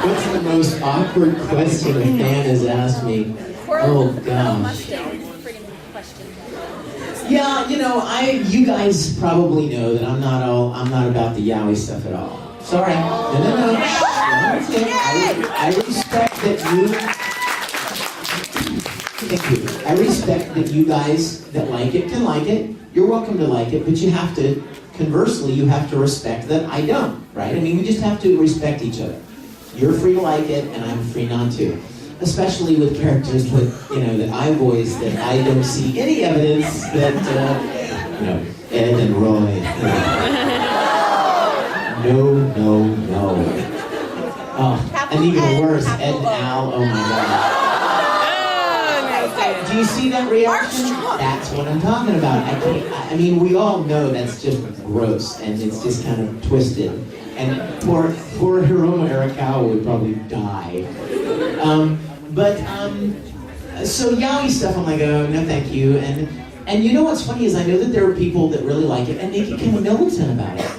What's the most awkward question a fan has asked me? Oh gosh. Yeah, you know, you guys probably know that I'm not about the yaoi stuff at all. Sorry. No. I respect that you. Thank you. I respect that you guys that like it can like it. You're welcome to like it, but you have to. Conversely, you have to respect that I don't, right? I mean, we just have to respect each other. You're free to like it, and I'm free not to. Especially with characters that, that I voice, that I don't see any evidence that, Ed and Roy. No. Oh, and even worse, Ed and Al, oh my God. Do you see that reaction? That's what I'm talking about. I mean, we all know that's just gross, and it's just kind of twisted. And poor Hiromu Arakawa would probably die. So yaoi stuff, I'm like, oh, no thank you. And you know what's funny is I know that there are people that really like it, and they get kind of militant about it.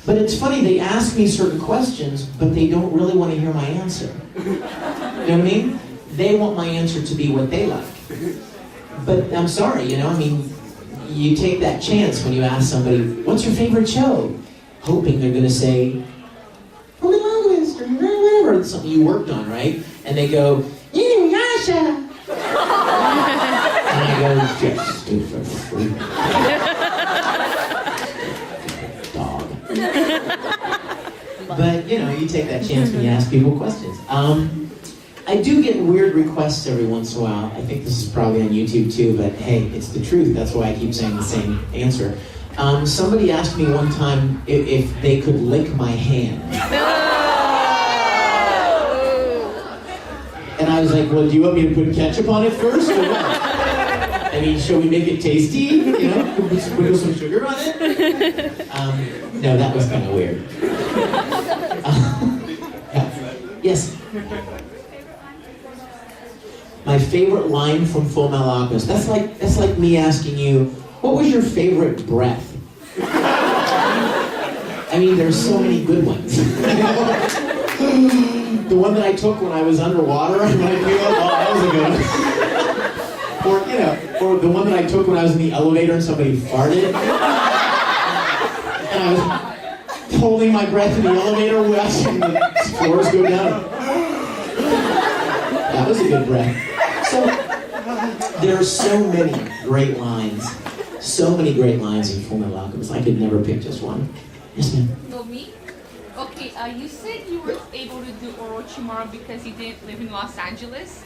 But it's funny, they ask me certain questions, but they don't really want to hear my answer. You know what I mean? They want my answer to be what they like. But I'm sorry, you take that chance when you ask somebody, what's your favorite show? Hoping they're going to say, or whatever, it's something you worked on, right? And they go, Inuyasha! And I go, just stupid freak. Dog. But, you take that chance when you ask people questions. I do get weird requests every once in a while. I think this is probably on YouTube too, but hey, it's the truth. That's why I keep saying the same answer. Somebody asked me one time if they could lick my hand. And I was like, well, do you want me to put ketchup on it first or what? I mean, shall we make it tasty? Put some sugar on it? No, that was kind of weird. Yeah. Yes? My favorite line from Full Metal Alchemist. That's like me asking you, what was your favorite breath? I mean, there's so many good ones. The one that I took when I was underwater, that was a good one. Or the one that I took when I was in the elevator and somebody farted. And I was holding my breath in the elevator watching the floors go down. That was a good breath. So, there are so many great lines. So many great lines in Full Metal Alchemist. I could never pick just one. Yes, ma'am. So me? Okay, you said you were able to do Orochimaru because you didn't live in Los Angeles.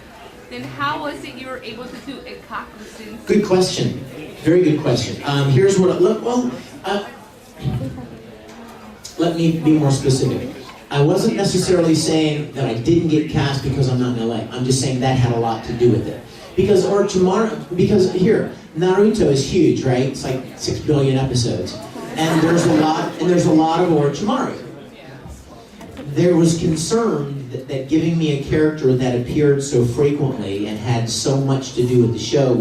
Then how was it you were able to do Ikaku since... Good question. Very good question. Here's what... let me be more specific. I wasn't necessarily saying that I didn't get cast because I'm not in LA. I'm just saying that had a lot to do with it. Because here, Naruto is huge, right? It's like 6 billion episodes. And there's a lot of Orochimaru. There was concern that giving me a character that appeared so frequently and had so much to do with the show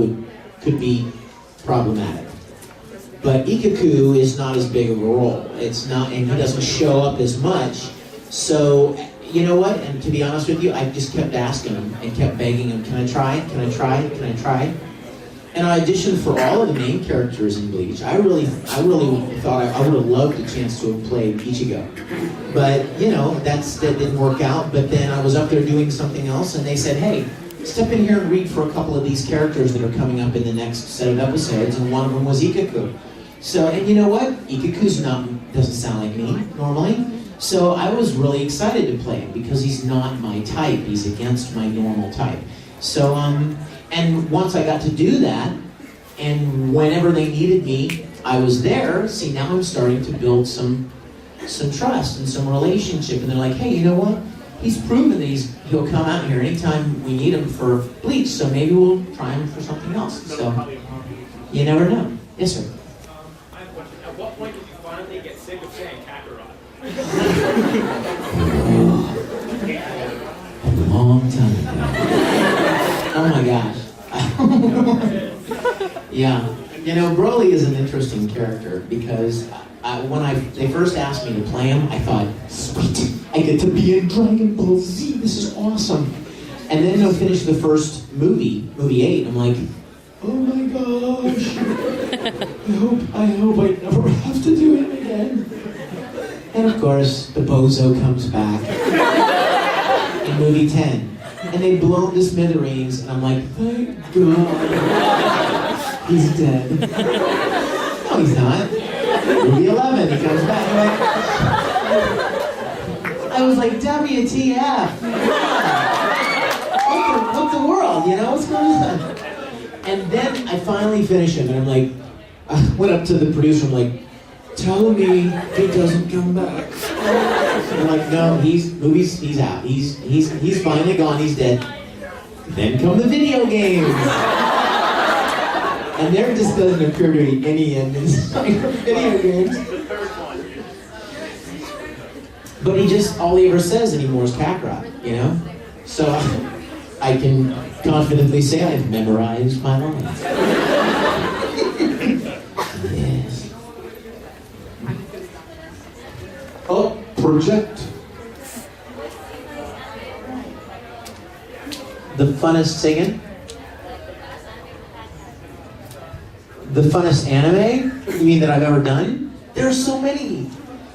could be problematic. But Ikaku is not as big of a role. It's not, and he doesn't show up as much. So, you know what? And to be honest with you, I just kept asking him and kept begging him, can I try it? Can I try it? Can I try it? And I auditioned for all of the main characters in Bleach. I really thought I would have loved a chance to have played Ichigo. But, that didn't work out. But then I was up there doing something else, and they said, hey, step in here and read for a couple of these characters that are coming up in the next set of episodes, and one of them was Ikaku. So, and you know what? Ikaku's doesn't sound like me, normally. So I was really excited to play him because he's not my type. He's against my normal type. So, and once I got to do that, and whenever they needed me, I was there. See, now I'm starting to build some trust and some relationship. And they're like, hey, you know what? He's proven that he'll come out here anytime we need him for Bleach, so maybe we'll try him for something else. So, you never know. Yes, sir. I have a question. At what point did you finally get sick of saying Kakarot? A long time ago. Oh my gosh. Yeah. Broly is an interesting character because when they first asked me to play him, I thought, sweet, I get to be in Dragon Ball Z. This is awesome. And then they'll finish the first movie 8. I'm like, oh my gosh. I hope I never have to do it again. And of course, the bozo comes back in movie 10. And they blow him to smithereens, and I'm like, thank God. He's dead. No, he's not. Movie 11, he comes back. I was like, WTF? What the world, you know? What's going on? And then I finally finish him, and I'm like, I went up to the producer, I'm like, tell me he doesn't come back. I'm like, no, he's out. He's finally gone, he's dead. Then come the video games. And there just doesn't occur to me any end in video games. But all he ever says anymore is Kakarot, you know? So I can confidently say I've memorized my lines. Yes. Oh, project. The funnest singing? The funnest anime? You mean that I've ever done? There are so many.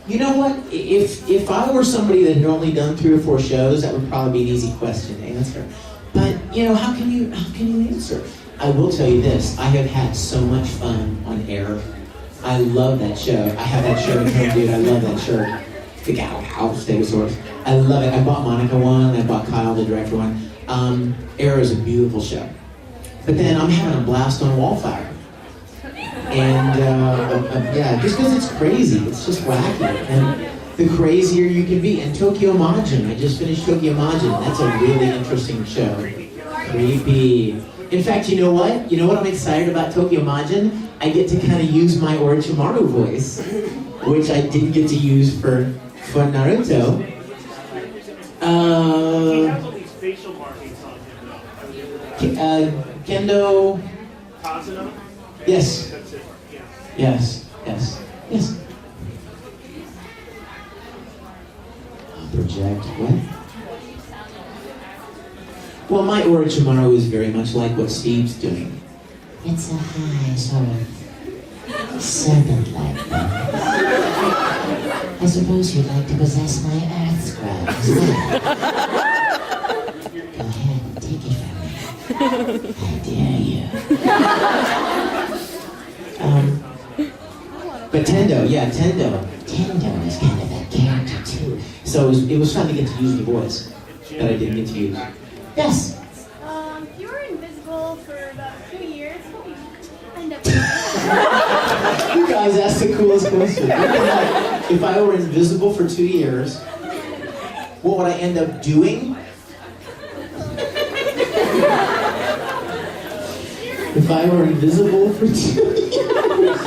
You know what? If I were somebody that had only done 3 or 4 shows, that would probably be an easy question to answer. But you know, how can you answer? I will tell you this: I have had so much fun on air. I love that show. I have that shirt at home, dude. I love that shirt. The Stegosaurus. I love it. I bought Monica one. I bought Kyle, the director, one. Air is a beautiful show. But then I'm having a blast on Wallfire. And yeah, just because it's crazy, it's just wacky. And the crazier you can be. And Tokyo Majin, I just finished Tokyo Majin. That's a really interesting show. Creepy. In fact, you know what? You know what I'm excited about Tokyo Majin? I get to kind of use my Orochimaru voice, which I didn't get to use for Naruto. He has all these facial markings on him, though. Kendo. Kazuna? Yes. That's it. Yeah. Yes. Project. What? Well, my Orochimaru is very much like what Steve's doing. It's a high sort of serpent-like voice. I suppose you'd like to possess my earth scrub as well. Go ahead and take it from me. I dare you. But Tendo is kind of that character too. So it was fun to get to use the voice that I didn't get to use. Yes. You were invisible for about 2 years. What did you end up You guys asked the coolest question. If I were invisible for 2 years, what would I end up doing? If I were invisible for 2 years,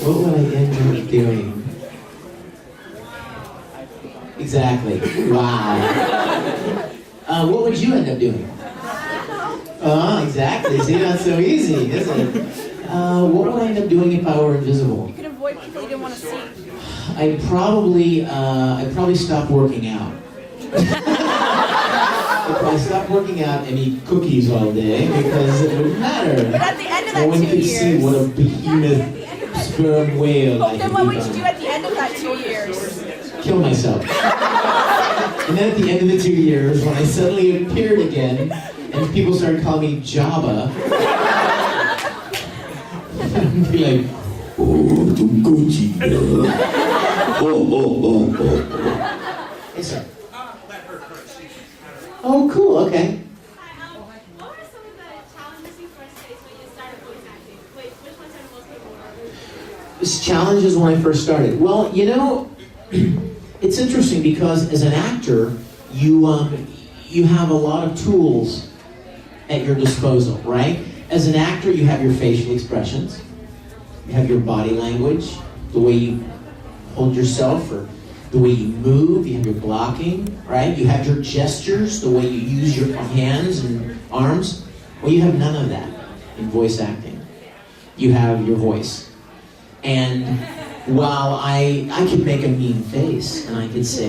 what would I end up doing? Exactly. Wow. What would you end up doing? Exactly. See, not so easy, is it? What would I end up doing if I were invisible? You could avoid people you didn't want to see. I'd probably stop working out. If I stopped working out and eat cookies all day, because it wouldn't matter. But at the end of that no one 2 could years. see what a behemoth sperm whale I Then could what would you become. do at the end of that 2 years? Kill myself. And then at the end of the 2 years, when I suddenly appeared again, and people started calling me Jabba, I'd be like, oh, Gucci. Oh. Hey, sir. Oh, cool, okay. What were some of the challenges you first faced when you started voice acting? Which ones are the most memorable? This challenges when I first started. Well, you know, it's interesting because as an actor, you have a lot of tools at your disposal, right? As an actor, you have your facial expressions, you have your body language, the way you hold yourself or the way you move, you have your blocking, right? You have your gestures, the way you use your hands and arms. Well, you have none of that in voice acting. You have your voice. And while I could make a mean face and I could say,